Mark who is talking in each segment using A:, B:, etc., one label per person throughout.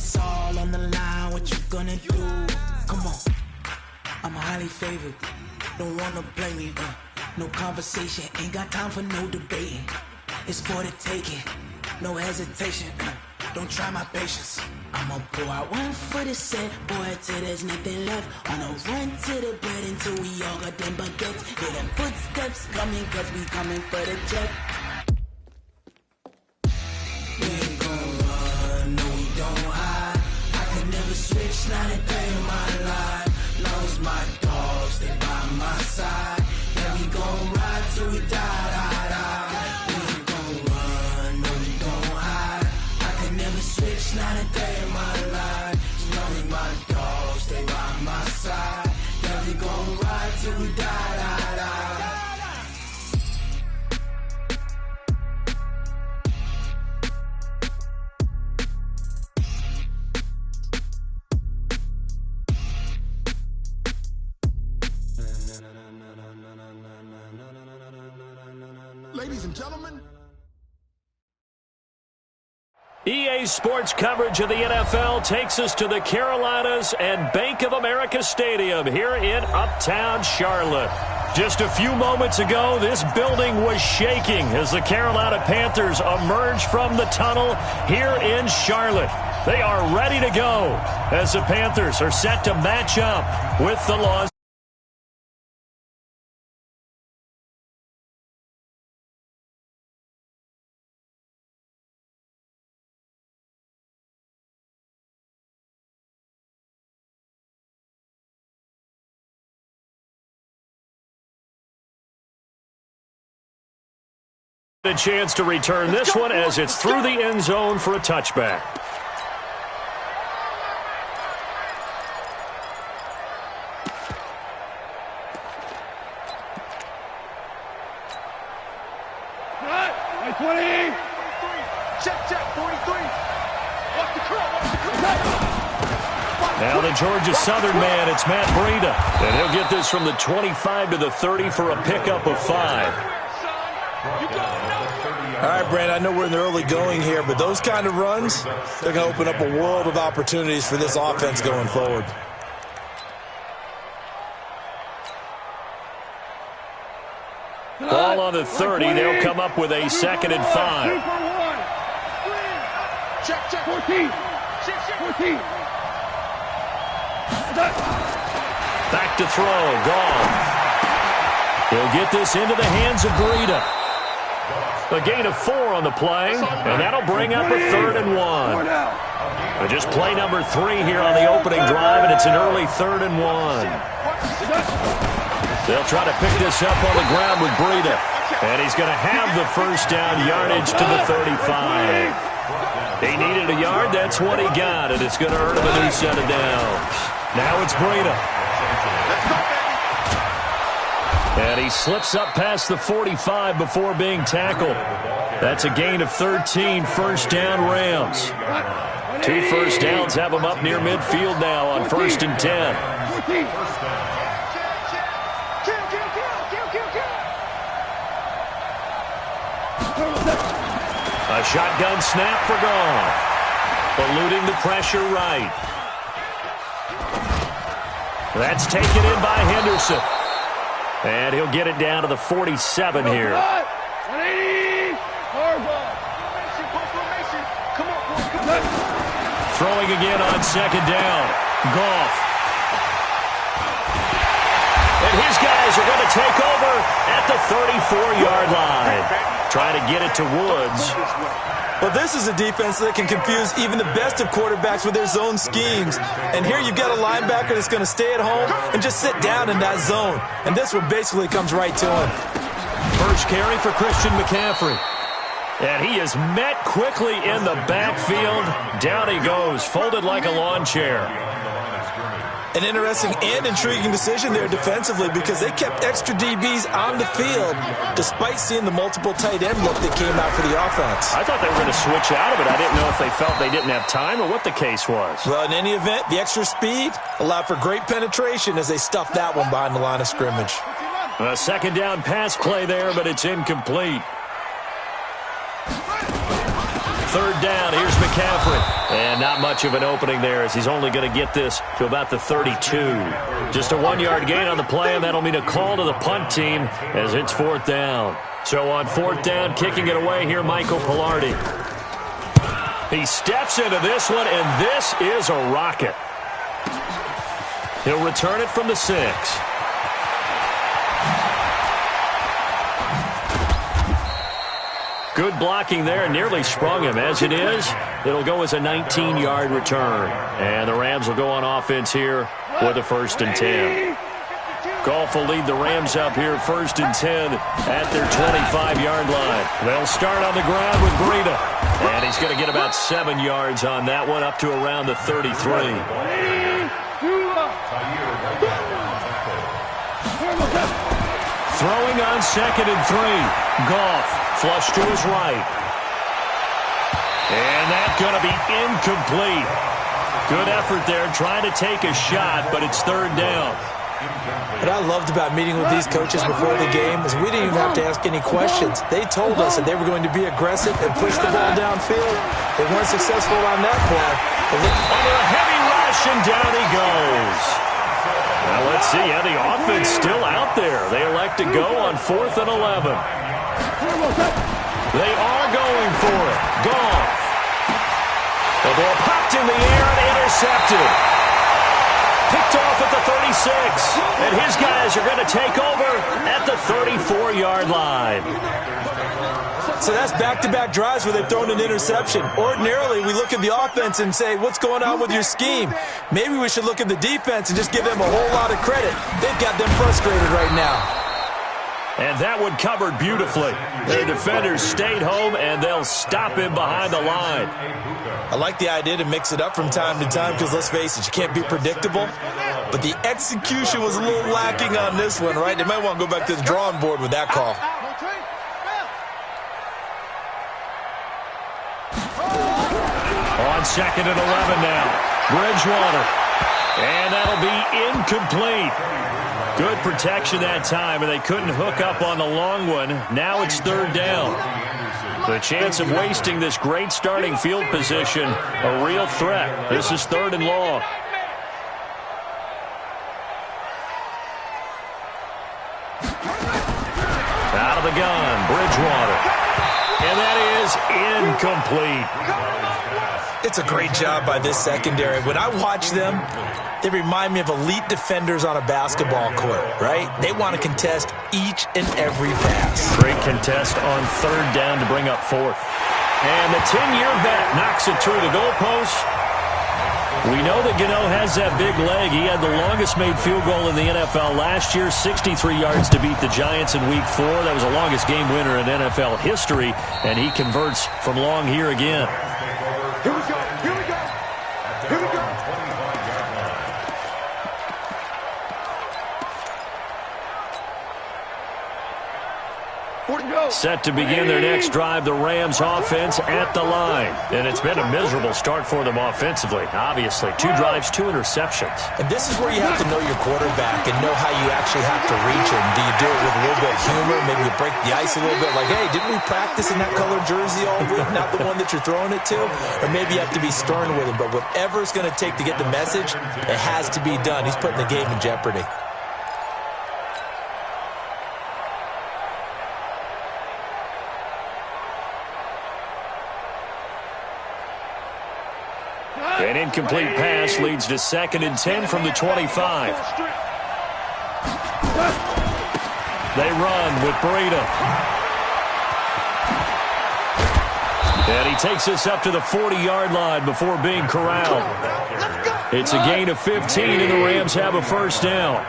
A: it's all on the line, what you gonna do? Come on, I'm highly favored. Don't wanna blame me, no conversation, ain't got time for no debating. It's for the taking, no hesitation, don't try my patience. I'ma pull out one for the set, boy, till there's nothing left. On a run to the bread until we all got them baguettes. Hear them footsteps coming, cause we coming for the jet. We ain't gon' run, no we don't hide. I can never switch, not a day in my life. Long as my dogs, they by my side. Yeah, we gon' ride till we die, die, die. We ain't gon' run, no we don't hide. I can never switch, not a day in my life. As long as my dogs, they by my side. Yeah, we gon' ride till we die, die, die.
B: Ladies and gentlemen,
C: EA Sports coverage of the NFL takes us to the Carolinas and Bank of America Stadium here in Uptown Charlotte. Just a few moments ago, this building was shaking as the Carolina Panthers emerged from the tunnel here in Charlotte. They are ready to go as the Panthers are set to match up with the Los a chance to return this one as it's through the end zone for a touchback.
D: Right, 20. Check, 43. Watch the curl.
C: Now the Georgia Southern man, it's Matt Breida. And he'll get this from the 25 to the 30 for a pickup of 5.
E: All right, Brandon, I know we're in the early going here, but those kind of runs, they're going to open up a world of opportunities for this offense going forward.
C: Ball on the 30. They'll come up with a 2nd and 5.
D: Check. 14.
C: Back to throw. Goff. He'll get this into the hands of Breida. A gain of 4 on the play, and that'll bring up a 3rd and 1. Just play number 3 here on the opening drive, and it's an early 3rd and 1. They'll try to pick this up on the ground with Breida, and he's going to have the first down yardage to the 35. He needed a yard. That's what he got, and it's going to earn him a new set of downs. Now it's Breida. And he slips up past the 45 before being tackled. That's a gain of 13, first down Rams. 2 first downs have them up near midfield now on 1st and 10. A shotgun snap for Goff. Eluding the pressure right. That's taken in by Henderson. And he'll get it down to the 47 here.
D: 180.
C: Throwing again on 2nd down. Goff. And his guys are going to take over at the 34-yard line. Trying to get it to Woods.
E: Well, this is a defense that can confuse even the best of quarterbacks with their zone schemes. And here you've got a linebacker that's going to stay at home and just sit down in that zone. And this one basically comes right to him.
C: First carry for Christian McCaffrey. And he is met quickly in the backfield. Down he goes, folded like a lawn chair.
E: An interesting and intriguing decision there defensively because they kept extra DBs on the field despite seeing the multiple tight end look that came out for the offense.
C: I thought they were going to switch out of it. I didn't know if they felt they didn't have time or what the case was.
E: Well, in any event, the extra speed allowed for great penetration as they stuffed that one behind the line of scrimmage.
C: A 2nd down pass play there, but it's incomplete. third down. Here's McCaffrey. And not much of an opening there as he's only going to get this to about the 32. Just a 1-yard gain on the play, and that'll mean a call to the punt team as it's fourth down. So on fourth down, kicking it away here, Michael Pilardi. He steps into this one, and this is a rocket. He'll return it from the 6. Good blocking there, nearly sprung him. As it is, it'll go as a 19-yard return. And the Rams will go on offense here with a 1st and 10. Goff will lead the Rams up here 1st and 10 at their 25-yard line. They'll start on the ground with Breida. And he's going to get about 7 yards on that one, up to around the 33. Throwing on 2nd and 3. Goff flush to his right. And that's going to be incomplete. Good effort there trying to take a shot, but it's 3rd down.
E: What I loved about meeting with these coaches before the game is we didn't even have to ask any questions. They told us that they were going to be aggressive and push the ball downfield. They weren't successful on that play.
C: Under a heavy rush, and down he goes. Now let's see. Yeah, the offense still out there. They elect to go on 4th and 11. They are going for it. Goff. The ball popped in the air and intercepted. Picked off at the 36. And his guys are going to take over at the 34-yard line.
E: So that's back-to-back drives where they've thrown an interception. Ordinarily, we look at the offense and say, what's going on with your scheme? Maybe we should look at the defense and just give them a whole lot of credit. They've got them frustrated right now.
C: And that one covered beautifully. Their defenders stayed home, and they'll stop him behind the line.
E: I like the idea to mix it up from time to time because, let's face it, you can't be predictable. But the execution was a little lacking on this one, right? They might want to go back to the drawing board with that call.
C: On 2nd and 11 now. Bridgewater. And that'll be incomplete. Good protection that time, and they couldn't hook up on the long one. Now it's 3rd down. The chance of wasting this great starting field position, a real threat. This is 3rd and long. Out of the gun, Bridgewater. And that is incomplete.
E: It's a great job by this secondary. When I watch them, they remind me of elite defenders on a basketball court, right? They want to contest each and every pass.
C: Great contest on 3rd down to bring up 4th. And the 10-year vet knocks it through the goalpost. We know that Gano has that big leg. He had the longest made field goal in the NFL last year, 63 yards to beat the Giants in Week 4. That was the longest game winner in NFL history, and he converts from long here again.
D: Here we go. Here we go. Here we go.
C: Set to begin their next drive, the Rams offense at the line. And it's been a miserable start for them offensively, obviously. 2 drives, 2 interceptions.
E: And this is where you have to know your quarterback and know how you actually have to reach him. Do you do it with a little bit of humor? Maybe you break the ice a little bit like, hey, didn't we practice in that colored jersey all week, not the one that you're throwing it to? Or maybe you have to be stern with him. But whatever it's going to take to get the message, it has to be done. He's putting the game in jeopardy.
C: An incomplete pass leads to 2nd and 10 from the 25. They run with Breida. And he takes this up to the 40-yard line before being corralled. It's a gain of 15, and the Rams have a 1st down.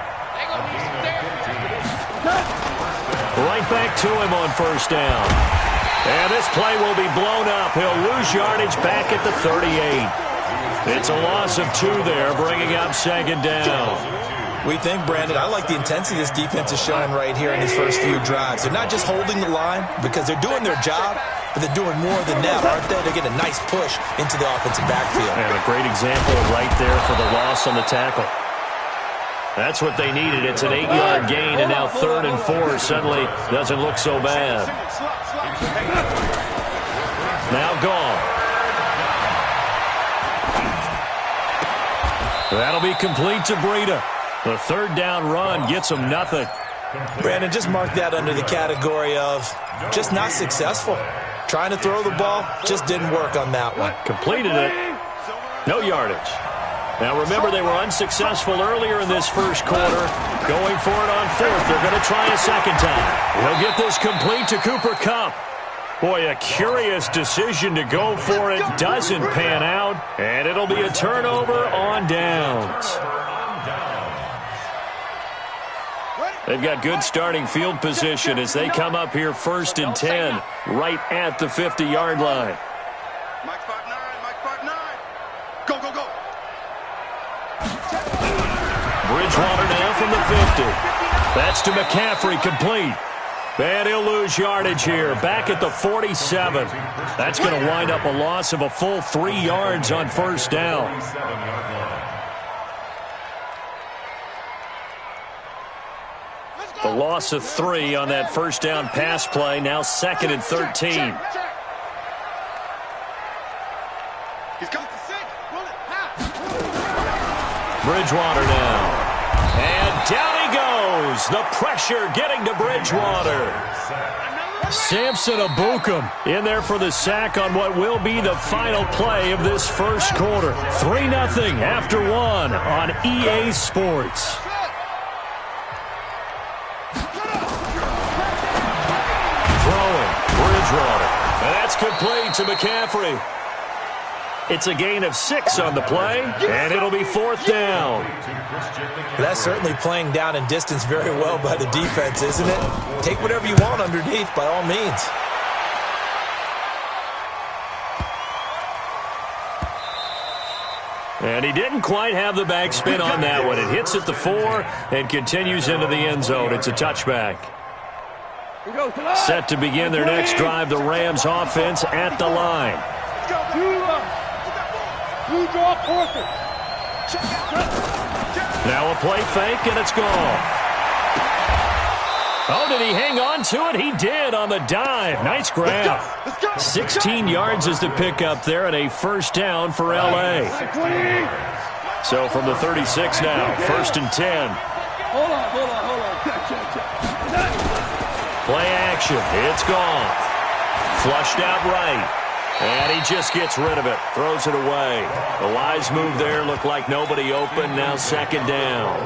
C: Right back to him on 1st down. And this play will be blown up. He'll lose yardage back at the 38. It's a loss of 2 there, bringing up 2nd down.
E: We think, Brandon, I like the intensity this defense is showing right here in these first few drives. They're not just holding the line because they're doing their job, but they're doing more than that, aren't they? They're getting a nice push into the offensive backfield.
C: And a great example right there for the loss on the tackle. That's what they needed. It's an 8-yard gain, and now 3rd and 4 suddenly doesn't look so bad. Now Goff. That'll be complete to Breida. The third down run gets him nothing.
E: Brandon, just mark that under the category of just not successful. Trying to throw the ball just didn't work on that one.
C: Completed it. No yardage. Now remember, they were unsuccessful earlier in this first quarter. Going for it on fourth. They're going to try a second time. He'll get this complete to Cooper Kupp. Boy, a curious decision to go for it. Doesn't pan out. And it'll be a turnover on downs. They've got good starting field position as they come up here 1st and 10, right at the 50-yard line.
D: Mike 5-9. Go, go, go.
C: Bridgewater now from the 50. That's to McCaffrey, complete. And he'll lose yardage here, back at the 47. That's going to wind up a loss of a full 3 yards on first down. The loss of 3 on that first down pass play, now 2nd and 13.
D: He's got the 6. Roll it.
C: Bridgewater now. And down he goes. The pressure getting to Bridgewater. Samson Ebukam in there for the sack on what will be the final play of this first quarter. 3-0 after 1 on EA Sports. Bridgewater. And that's complete to McCaffrey. It's a gain of 6 on the play, and it'll be 4th down.
E: That's certainly playing down and distance very well by the defense, isn't it? Take whatever you want underneath, by all means.
C: And he didn't quite have the backspin on that one. It hits at the 4 and continues into the end zone. It's a touchback. Set to begin their next drive, the Rams offense at the line. Now a play fake, and it's gone. Oh, did he hang on to it? He did on the dive. Nice grab. 16 yards is the pickup there, and a first down for L.A. So from the 36 now, 1st and 10.
D: Hold on.
C: Play action. It's gone. Flushed out right. And he just gets rid of it. Throws it away. A wise move there. Looked like nobody open. Now 2nd down.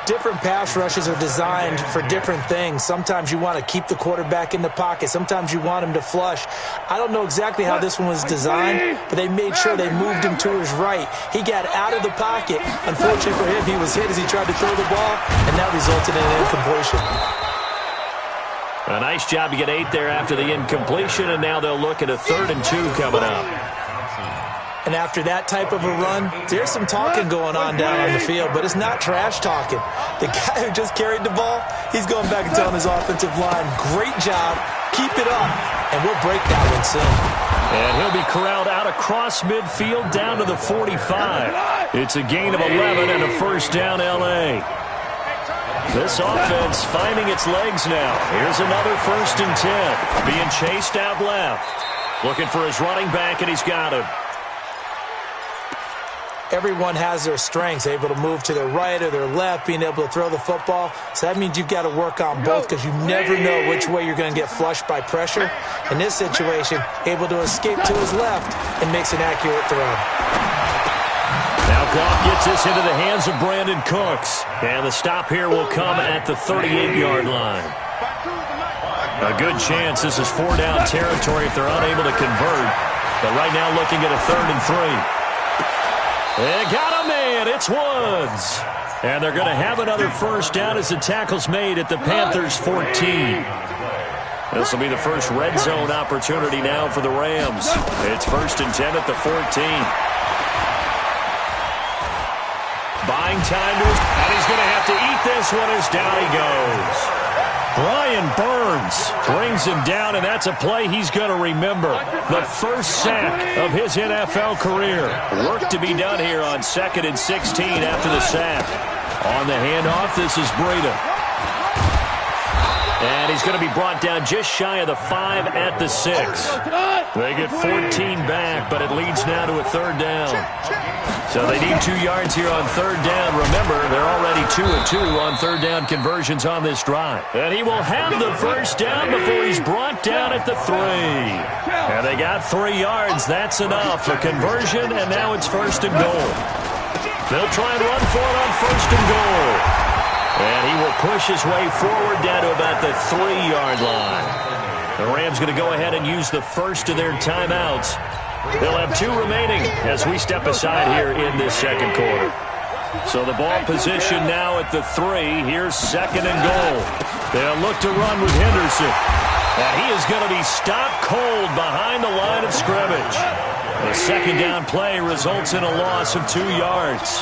E: Different pass rushes are designed for different things. Sometimes you want to keep the quarterback in the pocket. Sometimes you want him to flush. I don't know exactly how this one was designed, but they made sure they moved him to his right. He got out of the pocket. Unfortunately for him, he was hit as he tried to throw the ball, and that resulted in an incompletion.
C: A nice job to get 8 there after the incompletion, and now they'll look at a 3rd and 2 coming up.
E: And after that type of a run, there's some talking going on down on the field, but it's not trash talking. The guy who just carried the ball, he's going back and telling his offensive line, great job, keep it up, and we'll break that one soon.
C: And he'll be corralled out across midfield down to the 45. It's a gain of 11 and a first down L.A. This offense finding its legs now. Here's another 1st and 10. Being chased out left. Looking for his running back, and he's got him.
E: Everyone has their strengths, able to move to their right or their left, being able to throw the football. So that means you've got to work on both because you never know which way you're going to get flushed by pressure. In this situation, able to escape to his left and makes an accurate throw.
C: Now Goff gets this into the hands of Brandon Cooks. And the stop here will come at the 38-yard line. A good chance this is 4-down territory if they're unable to convert. But right now looking at a 3rd and 3. They got a man. It's Woods. And they're going to have another first down as the tackle's made at the Panthers' 14. This will be the first red zone opportunity now for the Rams. It's 1st and 10 at the 14. Buying time to his, and he's going to have to eat this one as down he goes. Brian Burns brings him down, and that's a play he's going to remember. The first sack of his NFL career. Work to be done here on 2nd and 16 after the sack. On the handoff, this is Breida. And he's going to be brought down just shy of the 5 at the 6. They get 14 back, but it leads now to a 3rd down. So they need 2 yards here on 3rd down. Remember, they're already 2 of 2 on 3rd down conversions on this drive. And he will have the 1st down before he's brought down at the 3. And they got 3 yards. That's enough. A conversion, and now it's 1st and goal. They'll try and run for it on 1st and goal. And he will push his way forward down to about the 3-yard line. The Rams going to go ahead and use the first of their timeouts. They'll have 2 remaining as we step aside here in this 2nd quarter. So the ball position now at the 3. Here's 2nd and goal. They'll look to run with Henderson. And he is going to be stopped cold behind the line of scrimmage. The 2nd down play results in a loss of 2 yards.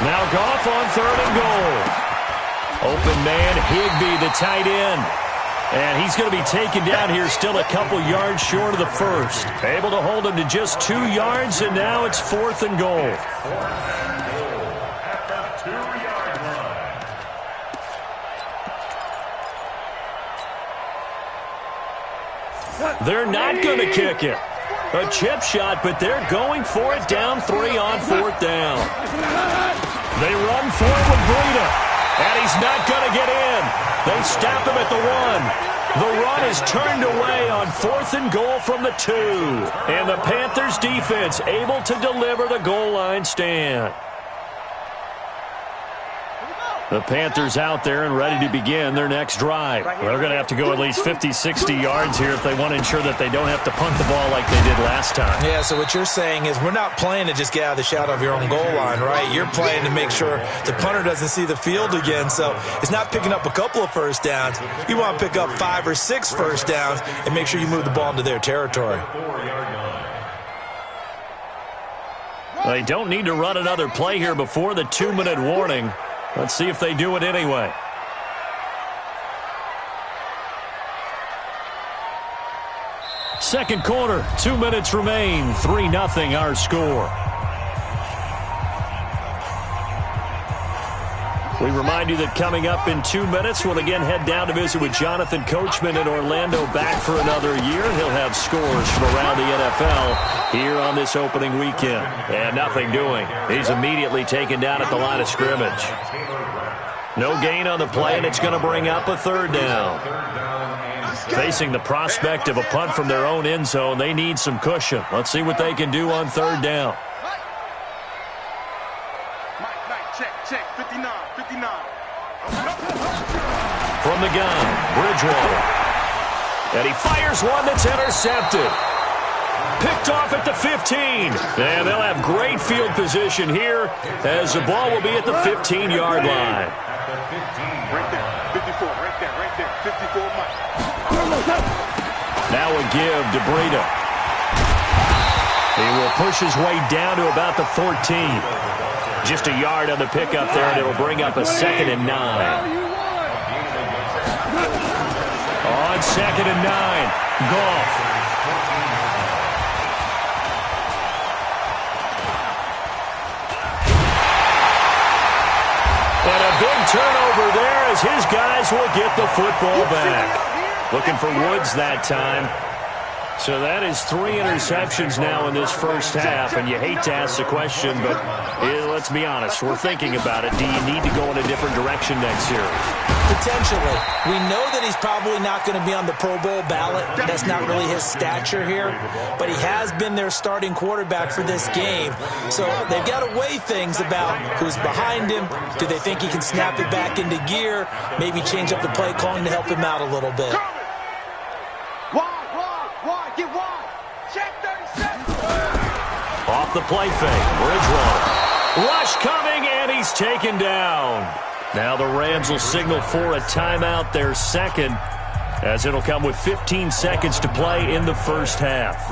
C: Now Goff on 3rd and goal. Open man, Higbee, the tight end. And he's going to be taken down here still a couple yards short of the 1st. Able to hold him to just 2 yards, and now it's 4th and goal. They're not going to kick it. A chip shot, but they're going for it down 3 on 4th down. They run for it with Breida, and he's not going to get in. They stop him at the 1. The run is turned away on 4th and goal from the 2. And the Panthers defense able to deliver the goal line stand. The Panthers out there and ready to begin their next drive. They're going to have to go at least 50, 60 yards here if they want to ensure that they don't have to punt the ball like they did last time.
E: Yeah, so what you're saying is we're not playing to just get out of the shadow of your own goal line, right? You're playing to make sure the punter doesn't see the field again. So it's not picking up a couple of 1st downs. You want to pick up 5 or 6 1st downs and make sure you move the ball into their territory.
C: They don't need to run another play here before the 2-minute warning. Let's see if they do it anyway. Second quarter, 2 minutes remain. 3-0 our score. We remind you that coming up in 2 minutes, we'll again head down to visit with Jonathan Coachman in Orlando, back for another year. He'll have scores from around the NFL here on this opening weekend. And nothing doing. He's immediately taken down at the line of scrimmage. No gain on the play, and it's going to bring up a 3rd down. Facing the prospect of a punt from their own end zone, they need some cushion. Let's see what they can do on 3rd down.
D: Check, 59.
C: From the gun, Bridgewater. And he fires one that's intercepted. Picked off at the 15. And they'll have great field position here as the ball will be at the 15-yard line.
D: Right there, 54, right there, 54 Mike.
C: Now a give to Breida. He will push his way down to about the 14. Just a yard on the pickup there, and it'll bring up a 2nd and 9. On 2nd and 9, Goff. And a big turnover there as his guys will get the football back. Looking for Woods that time. So that is 3 interceptions now in this first half, and you hate to ask the question, but let's be honest, we're thinking about it. Do you need to go in a different direction next series?
E: Potentially. We know that he's probably not going to be on the Pro Bowl ballot. That's not really his stature here, but he has been their starting quarterback for this game. So they've got to weigh things about who's behind him. Do they think he can snap it back into gear? Maybe change up the play calling to help him out a little bit.
D: Get wide. Check 37.
C: Off the play fake, Bridgewater. Rush coming, and he's taken down. Now the Rams will signal for a timeout, their 2nd, as it'll come with 15 seconds to play in the first half.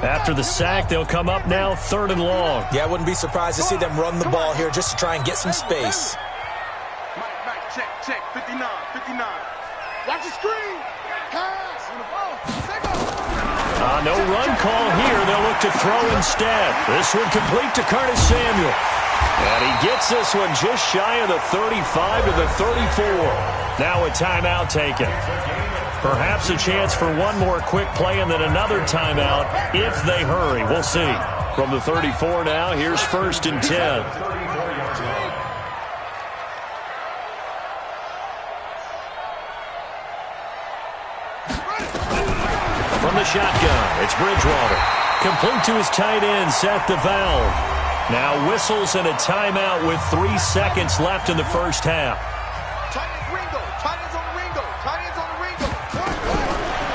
C: After the sack, they'll come up now 3rd and long.
E: Yeah, I wouldn't be surprised to see them run the ball here just to try and get some space.
D: Mike, check, 59. Watch the screen. Pass.
C: No run call here. They'll look to throw instead. This one complete to Curtis Samuel. And he gets this one just shy of the 35 to the 34. Now a timeout taken. Perhaps a chance for one more quick play and then another timeout if they hurry. We'll see. From the 34 now, here's 1st and 10. From the shotgun, it's Bridgewater. Complete to his tight end, Seth DeValve. Now whistles and a timeout with 3 seconds left in the first half.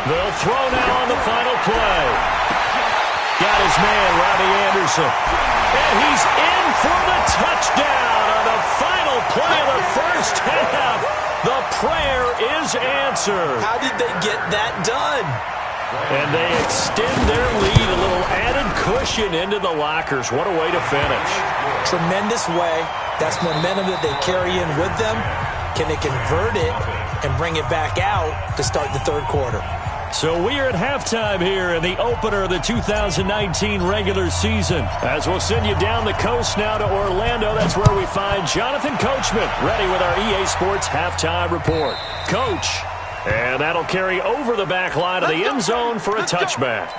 C: They'll throw now on the final play. Got his man, Robbie Anderson. And he's in for the touchdown on the final play of the first half. The prayer is answered.
E: How did they get that done?
C: And they extend their lead, a little added cushion into the lockers. What a way to finish.
E: Tremendous way. That's momentum that they carry in with them. Can they convert it and bring it back out to start the third quarter?
C: So we are at halftime here in the opener of the 2019 regular season. As we'll send you down the coast now to Orlando, that's where we find Jonathan Coachman ready with our EA Sports halftime report. Coach, and that'll carry over the back line of the end zone for a touchback.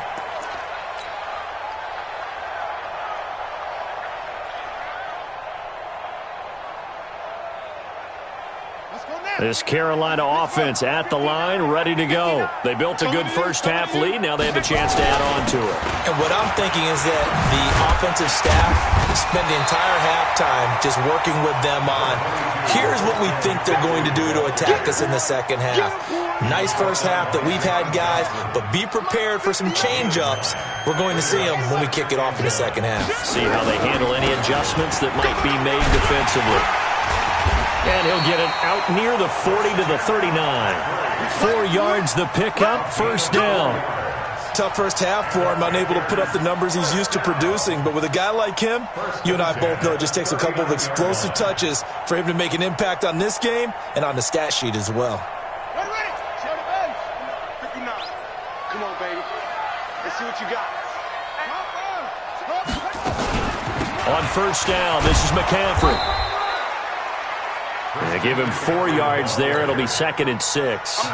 C: This Carolina offense at the line, ready to go. They built a good first half lead. Now they have a chance to add on to it.
E: And what I'm thinking is that the offensive staff spent the entire halftime just working with them on, here's what we think they're going to do to attack us in the second half. Nice first half that we've had, guys, but be prepared for some change-ups. We're going to see them when we kick it off in the second half.
C: See how they handle any adjustments that might be made defensively. And he'll get it out near the 40 to the 39. 4 yards the pickup, first down.
E: Tough first half for him, unable to put up the numbers he's used to producing. But with a guy like him, you and I both know it just takes a couple of explosive touches for him to make an impact on this game and on the stat sheet as well.
D: Ready. Show the bench. 59. Come on, baby. Let's see what you got.
C: On first down, this is McCaffrey. They give him 4 yards there. It'll be 2nd and 6.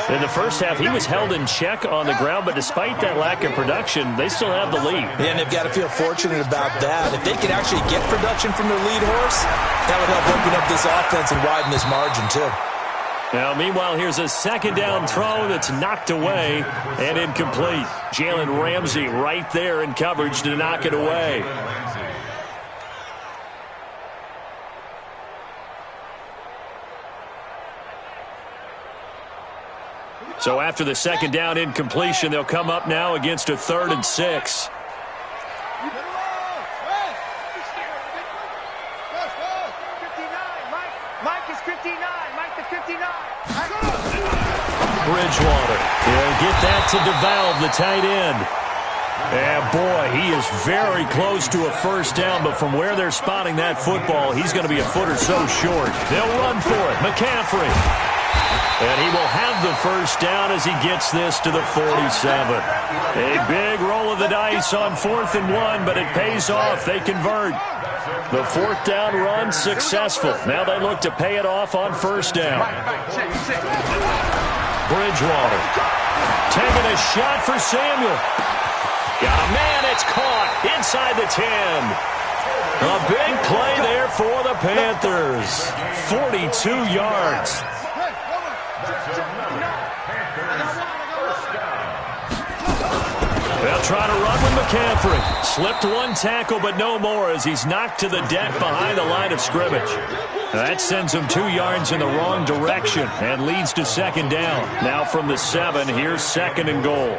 C: In the first half, he was held in check on the ground, but despite that lack of production, they still have the lead.
E: Yeah, and they've got to feel fortunate about that. If they could actually get production from their lead horse, that would help open up this offense and widen this margin, too.
C: Now, meanwhile, here's a second down throw that's knocked away and incomplete. Jalen Ramsey right there in coverage to knock it away. So after the second down incompletion, they'll come up now against a 3rd and 6.
D: Mike is 59. Mike the 59.
C: Bridgewater. He'll get that to DeValve, the tight end. And boy, he is very close to a first down, but from where they're spotting that football, he's going to be a foot or so short. They'll run for it. McCaffrey. And he will have the first down as he gets this to the 47. A big roll of the dice on 4th and 1, but it pays off. They convert. The 4th down run successful. Now they look to pay it off on first down. Bridgewater taking a shot for Samuel. Got a man, it's caught inside the 10. A big play there for the Panthers. 42 yards. They'll try to run with McCaffrey. Slipped one tackle, but no more as he's knocked to the deck behind the line of scrimmage. That sends him 2 yards in the wrong direction and leads to second down. Now from the 7, here's 2nd and goal.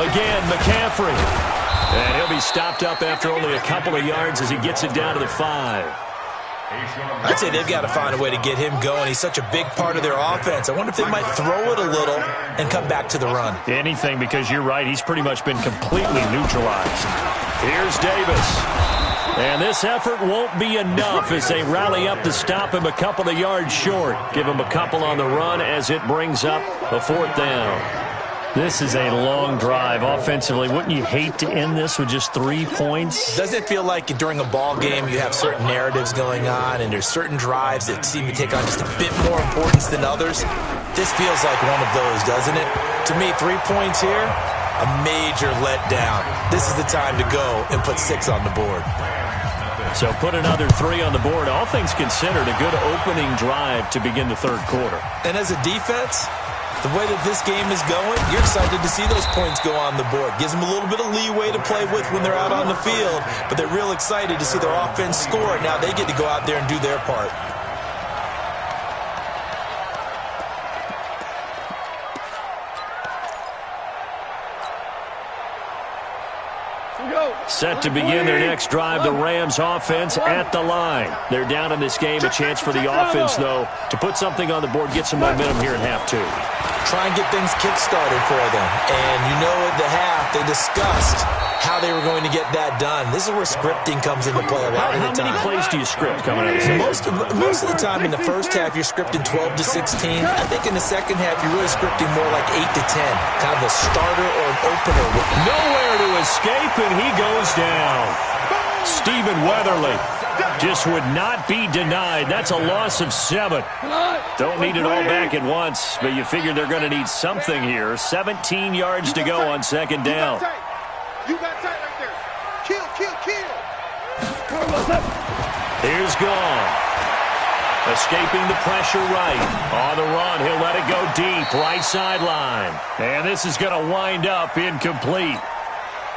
C: Again, McCaffrey. And he'll be stopped up after only a couple of yards as he gets it down to the 5.
E: I'd say they've got to find a way to get him going. He's such a big part of their offense. I wonder if they might throw it a little and come back to the run.
C: Anything, because you're right. He's pretty much been completely neutralized. Here's Davis. And this effort won't be enough as they rally up to stop him a couple of yards short. Give him a couple on the run as it brings up the 4th down. This is a long drive offensively. Wouldn't you hate to end this with just 3 points?
E: Doesn't it feel like during a ball game you have certain narratives going on and there's certain drives that seem to take on just a bit more importance than others? This feels like one of those, doesn't it? To me, 3 points here, a major letdown. This is the time to go and put 6 on the board.
C: So put another 3 on the board. All things considered, a good opening drive to begin the third quarter.
E: And as a defense, the way that this game is going, you're excited to see those points go on the board. Gives them a little bit of leeway to play with when they're out on the field, but they're real excited to see their offense score. Now they get to go out there and do their part.
C: Set to begin their next drive, the Rams offense at the line. They're down in this game. A chance for the offense, though, to put something on the board, get some momentum here in half 2.
E: Try and get things kick-started for them. And you know at the half, they discussed how they were going to get that done. This is where scripting comes into play a lot of the time.
C: How many plays do you script coming out of this?
E: Most of the time in the first half, you're scripting 12 to 16. I think in the second half, you're really scripting more like 8 to 10. Kind of a starter or an opener.
C: Nowhere to escape, and he goes down. Stephen Weatherly just would not be denied. That's a loss of 7. Don't need it all back at once, but you figure they're going to need something here. 17 yards to go on second down.
D: You got tight right there. Kill, kill, kill.
C: Here's Gone. Escaping the pressure right. On the run, he'll let it go deep. Right sideline. And this is going to wind up incomplete.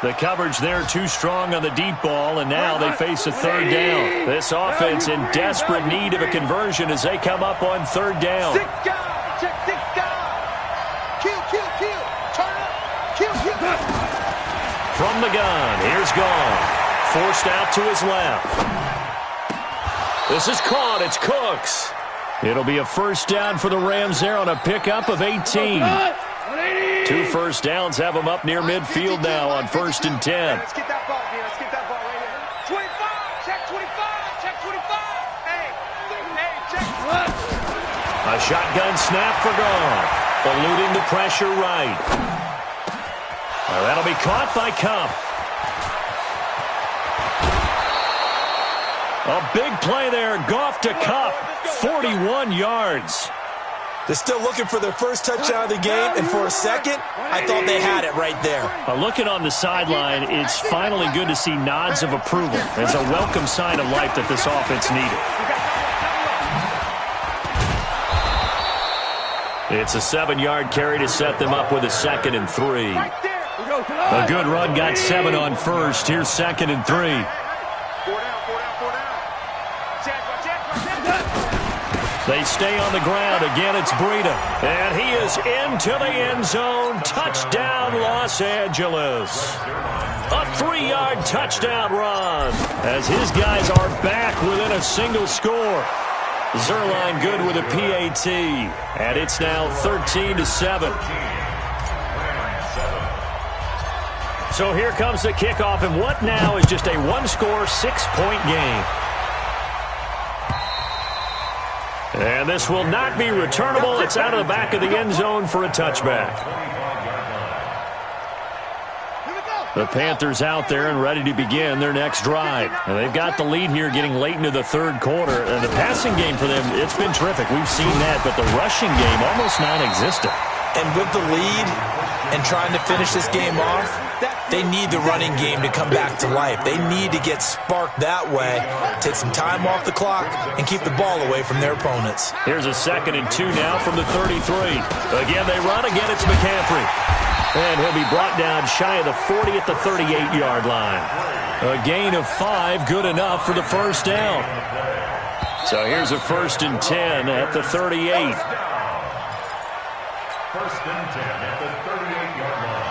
C: The coverage there too strong on the deep ball, and now they face a third down. This offense in desperate need of a conversion as they come up on third down.
D: Six guys. Check 6 guys. Kill, kill, kill. Turn up. Kill, kill.
C: From the gun, here's Gone. Forced out to his left. This is caught. It's Cooks. It'll be a first down for the Rams there on a pickup of 18. 2 first downs have them up near midfield now on 1st and 10.
D: Let's get that ball, man. Let's get that ball right here. 25. Check 25. Check 25. Hey, check.
C: A shotgun snap for Gone. Eluding the pressure right. That'll be caught by Cup. A big play there. Goff to Cup. 41 yards.
E: They're still looking for their first touchdown of the game, and for a second, I thought they had it right there.
C: Looking on the sideline, it's finally good to see nods of approval. It's a welcome sign of life that this offense needed. It's a 7-yard carry to set them up with a 2nd and 3. A good run got 7 on first. Here's 2nd and 3.
D: 4 down, 4 down, 4 down. Check.
C: They stay on the ground. Again, it's Breida. And he is into the end zone. Touchdown, Los Angeles. A 3-yard touchdown run as his guys are back within a single score. Zerline good with a PAT. And it's now 13-7. So here comes the kickoff, and what now is just a 1-score, 6-point game. And this will not be returnable. It's out of the back of the end zone for a touchback. The Panthers out there and ready to begin their next drive. And they've got the lead here getting late into the third quarter. And the passing game for them, it's been terrific. We've seen that, but the rushing game almost non-existent.
E: And with the lead and trying to finish this game off, they need the running game to come back to life. They need to get sparked that way, take some time off the clock, and keep the ball away from their opponents.
C: Here's a 2nd and 2 now from the 33. Again, they run. Again, it's McCaffrey. And he'll be brought down shy of the 40 at the 38-yard line. A gain of 5, good enough for the first down. So here's a 1st and 10 at the 38.
B: 1st and 10 at the 38-yard line.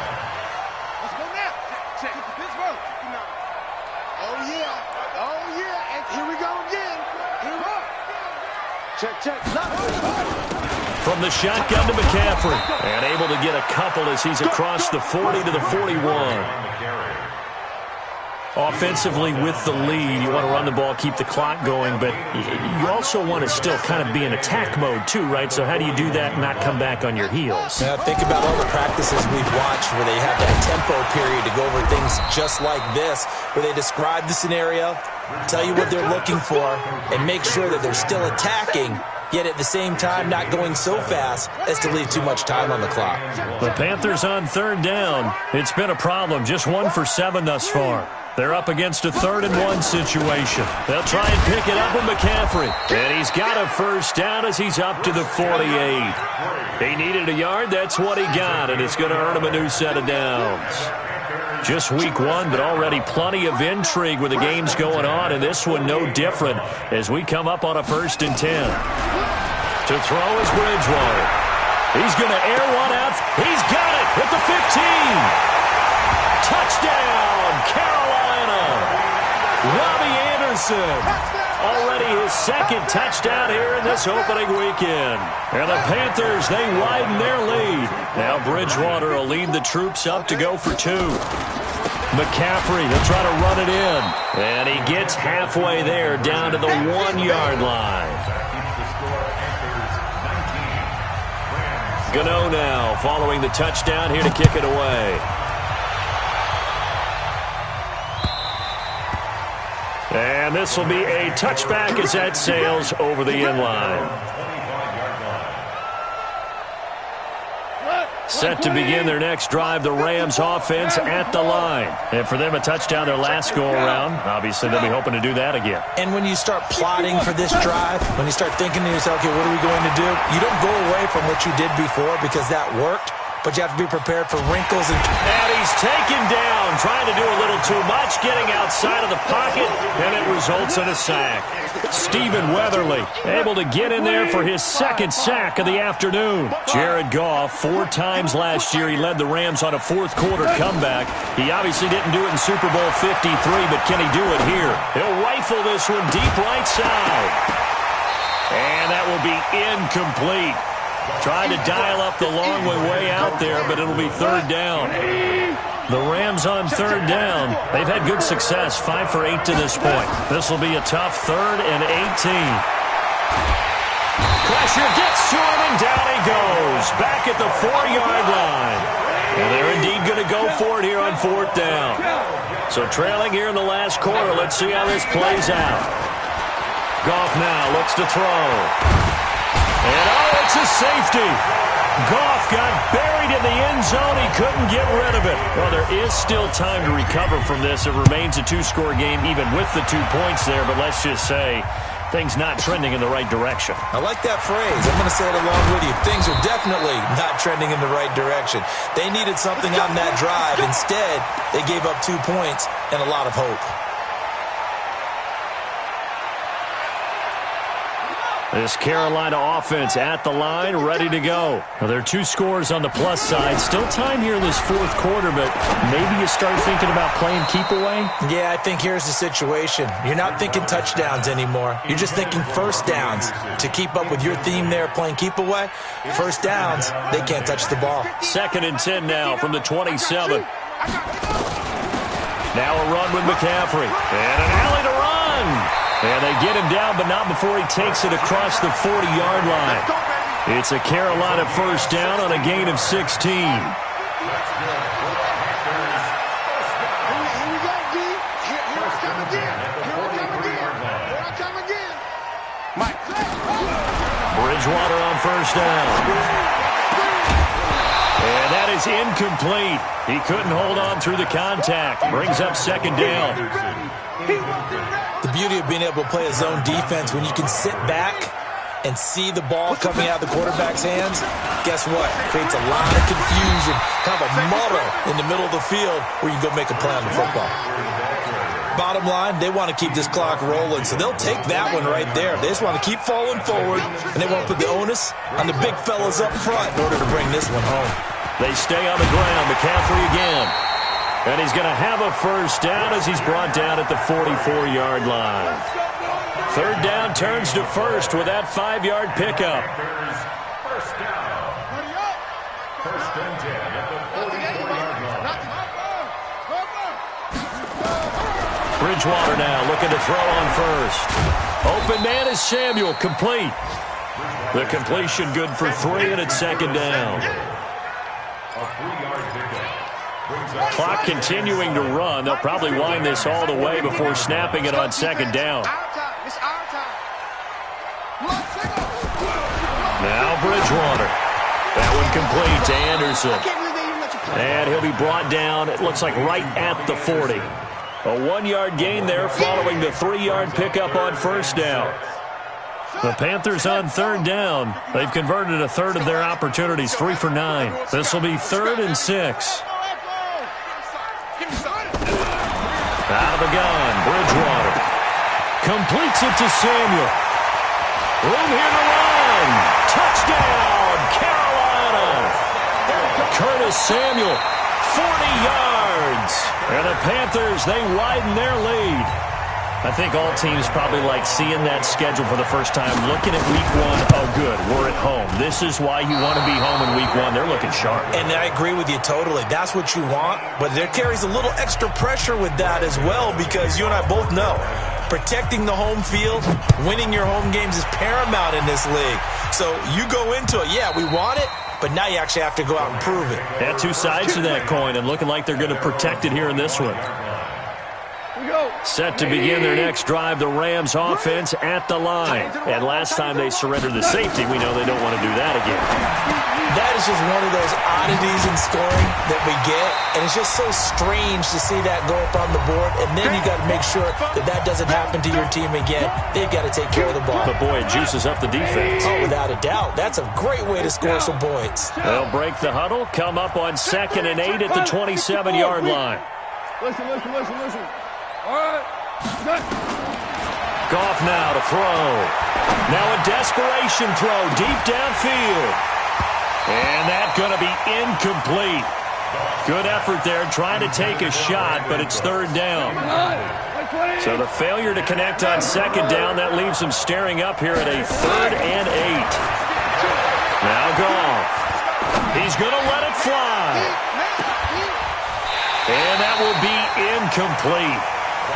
D: Let's go now. Check. Pittsburgh. Oh, yeah. Oh, yeah. And here we go again. Here we go. Check.
C: From the shotgun to McCaffrey. And able to get a couple as he's across the 40 to the 41. Offensively with the lead, you want to run the ball, keep the clock going, but you also want to still kind of be in attack mode too, right? So how do you do that and not come back on your heels?
E: Now, think about all the practices we've watched where they have that tempo period to go over things just like this, where they describe the scenario, tell you what they're looking for, and make sure that they're still attacking, yet at the same time not going so fast as to leave too much time on the clock.
C: The Panthers on third down. It's been a problem. Just 1 for 7 thus far. They're up against a 3rd-and-1 situation. They'll try and pick it up with McCaffrey. And he's got a first down as he's up to the 48. He needed a yard. That's what he got, and it's going to earn him a new set of downs. Just week 1, but already plenty of intrigue with the games going on, and this one no different as we come up on a 1st and 10. To throw is Bridgewater. He's going to air one out. He's got it at the 15. Touchdown, Carolina. Robbie Anderson. Already his 2nd touchdown here in this opening weekend. And the Panthers, they widen their lead. Now Bridgewater will lead the troops up to go for 2. McCaffrey, they'll try to run it in. And he gets halfway there down to the 1-yard line. Gano now following the touchdown here to kick it away. And this will be a touchback as that sails over the end line. Set to begin their next drive, the Rams offense at the line. And for them, a touchdown their last go-around. Obviously, they'll be hoping to do that again.
E: And when you start plotting for this drive, when you start thinking to yourself, okay, what are we going to do? You don't go away from what you did before because that worked. But you have to be prepared for wrinkles. And
C: he's taken down, trying to do a little too much, getting outside of the pocket, and it results in a sack. Stephen Weatherly able to get in there for his 2nd sack of the afternoon. Jared Goff, 4 times last year, he led the Rams on a 4th-quarter comeback. He obviously didn't do it in Super Bowl 53, but can he do it here? He'll rifle this one deep right side. And that will be incomplete. Trying to dial up the long way out there, but it'll be 3rd down. The Rams on 3rd down. They've had good success, 5 for 8 to this point. This will be a tough 3rd and 18. Pressure gets to him, and down he goes. Back at the 4-yard line. And they're indeed going to go for it here on 4th down. So trailing here in the last quarter. Let's see how this plays out. Goff now looks to throw. And it's a safety. Goff got buried in the end zone. He couldn't get rid of it. Well, there is still time to recover from this. It remains a 2-score game even with the 2 points there. But let's just say things not trending in the right direction.
E: I like that phrase. I'm going to say it along with you. Things are definitely not trending in the right direction. They needed something on that drive. Instead, they gave up 2 points and a lot of hope.
C: This Carolina offense at the line, ready to go. Well, there are 2 scores on the plus side. Still time here in this 4th quarter, but maybe you start thinking about playing keep away?
E: Yeah, I think here's the situation. You're not thinking touchdowns anymore. You're just thinking 1st downs. To keep up with your theme there, playing keep away, 1st downs, they can't touch the ball.
C: 2nd and 10 now from the 27. Now a run with McCaffrey. And an alley to run. And they get him down, but not before he takes it across the 40-yard line. It's a Carolina 1st down on a gain of 16.
D: Here we go, D. Here I come again. Here I come again. Mike.
C: Bridgewater on 1st down. And that is incomplete. He couldn't hold on through the contact. Brings up 2nd down.
E: The beauty of being able to play a zone defense when you can sit back and see the ball coming out of the quarterback's hands, guess what? Creates a lot of confusion, kind of a muddle in the middle of the field where you go make a play on the football. Bottom line, they want to keep this clock rolling, so they'll take that one right there. They just want to keep falling forward, and they want to put the onus on the big fellas up front in order to bring this one home.
C: They stay on the ground. McCaffrey again. And he's going to have a 1st down as he's brought down at the 44-yard line. 3rd down turns to 1st with that 5-yard pickup.
B: 1st down. 1st and 10 at the 44-yard line.
C: Bridgewater now looking to throw on first. Open man is Samuel, complete. The completion good for 3, and it's second down. Clock continuing to run. They'll probably wind this all the way before snapping it on second down. Now Bridgewater. That one complete to Anderson. And he'll be brought down, it looks like right at the 40. A 1-yard gain there following the 3-yard pickup on first down. The Panthers on third down. They've converted a third of their opportunities, 3 for 9. This will be 3rd and 6. Out of the gun, Bridgewater. Completes it to Samuel. Room here to run. Touchdown, Carolina. Curtis Samuel, 40 yards. And the Panthers, they widen their lead. I think all teams probably like seeing that schedule for the first time, looking at week 1. Oh, good, we're at home. This is why you want to be home in week 1. They're looking sharp.
E: And I agree with you totally. That's what you want, but there carries a little extra pressure with that as well, because you and I both know protecting the home field, winning your home games is paramount in this league. So you go into it, yeah, we want it, but now you actually have to go out and prove it.
C: Yeah, 2 sides to that coin, and looking like they're going to protect it here in this one. Set to begin their next drive, the Rams offense at the line. And last time they surrendered the safety, we know they don't want to do that again.
E: That is just one of those oddities in scoring that we get, and it's just so strange to see that go up on the board, and then you got to make sure that that doesn't happen to your team again. They've got to take care of the ball.
C: But boy, it juices up the defense.
E: Oh, without a doubt. That's a great way to score some points.
C: They'll break the huddle, come up on 2nd and 8 at the 27-yard line.
D: Listen. All right.
C: Goff now to throw. Now a desperation throw deep downfield. And that's going to be incomplete. Good effort there trying to take a shot, but it's 3rd down. So the failure to connect on 2nd down, that leaves him staring up here at a 3rd and 8. Now Goff. He's going to let it fly. And that will be incomplete.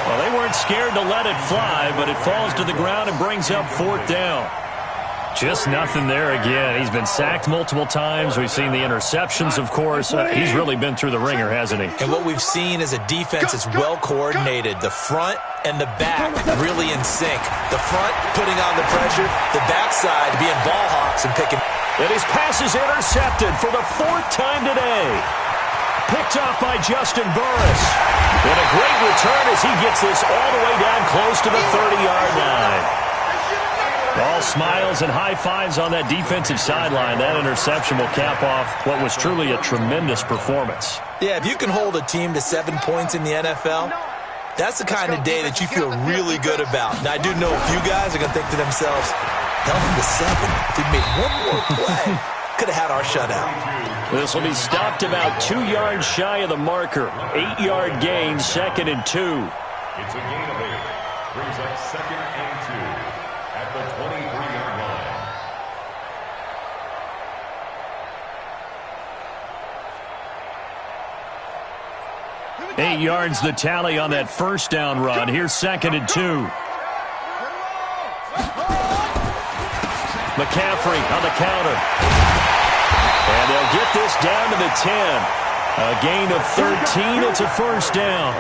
C: Well, they weren't scared to let it fly, but it falls to the ground and brings up 4th down. Just nothing there again. He's been sacked multiple times. We've seen the interceptions, of course. He's really been through the ringer, hasn't he?
E: And what we've seen is a defense that's well coordinated. The front and the back really in sync. The front putting on the pressure, the backside being ball hawks and picking.
C: And his pass is intercepted for the 4th time today. Picked off by Justin Burris. And a great return as he gets this all the way down close to the 30-yard line. All smiles and high fives on that defensive sideline. That interception will cap off what was truly a tremendous performance.
E: Yeah, if you can hold a team to 7 points in the NFL, that's the kind of day that you feel really good about. And I do know a few guys are going to think to themselves, held them to 7. If we made one more play, could have had our shutout.
C: This will be stopped about 2 yards shy of the marker. 8-yard gain, 2nd and 2.
B: It's a gain of 8. Brings up 2nd and 2 at the 23-yard line.
C: 8 yards the tally on that first down run. Here's 2nd and 2. McCaffrey on the counter. And they'll get this down to the 10. A gain of 13. It's a first down.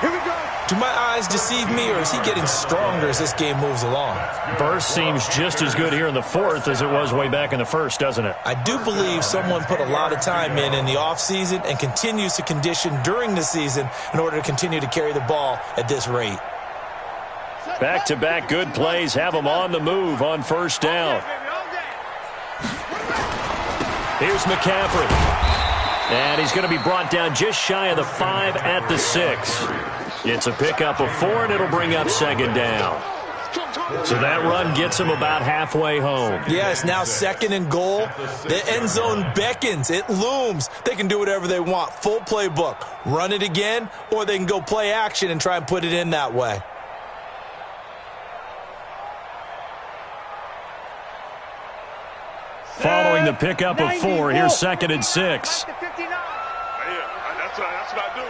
E: Do my eyes deceive me, or is he getting stronger as this game moves along?
C: Burst seems just as good here in the 4th as it was way back in the 1st, doesn't it?
E: I do believe someone put a lot of time in the offseason and continues to condition during the season in order to continue to carry the ball at this rate.
C: Back-to-back good plays have them on the move on first down. Here's McCaffrey. And he's going to be brought down just shy of the 5 at the 6. It's a pickup of 4, and it'll bring up 2nd down. So that run gets him about halfway home.
E: Yeah, it's now 2nd and goal. The end zone beckons. It looms. They can do whatever they want. Full playbook. Run it again, or they can go play action and try and put it in that way.
C: Following the pickup of 4, here's 2nd and 6.
D: That's what I do.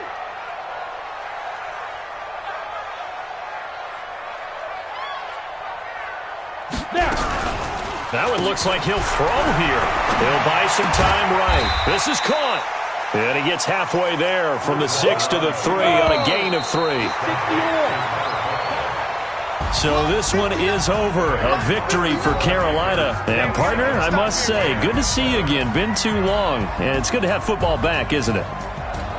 C: That one looks like he'll throw here. He'll buy some time right. This is caught. And he gets halfway there from the 6 to the 3 on a gain of 3. So this one is over. A victory for Carolina. And, partner, I must say, good to see you again. Been too long. And it's good to have football back, isn't it?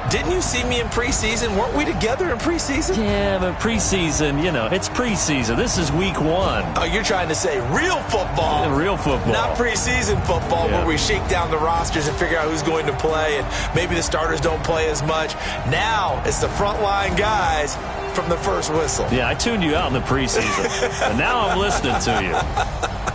E: Didn't you see me in preseason? Weren't we together in preseason?
C: Yeah, but preseason, you know, it's preseason. This is week 1.
E: Oh, you're trying to say real football.
C: Yeah, real football.
E: Not preseason football where we shake down the rosters and figure out who's going to play, and maybe the starters don't play as much. Now it's the frontline guys from the first whistle.
C: Yeah, I tuned you out in the preseason, and now I'm listening to you.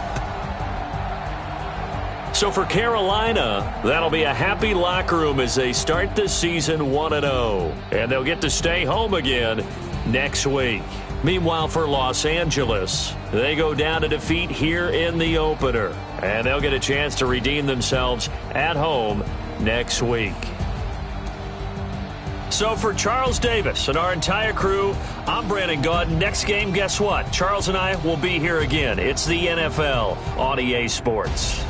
C: So for Carolina, that'll be a happy locker room as they start the season 1-0. And they'll get to stay home again next week. Meanwhile, for Los Angeles, they go down to defeat here in the opener. And they'll get a chance to redeem themselves at home next week. So for Charles Davis and our entire crew, I'm Brandon Gaudin. Next game, guess what? Charles and I will be here again. It's the NFL on EA Sports.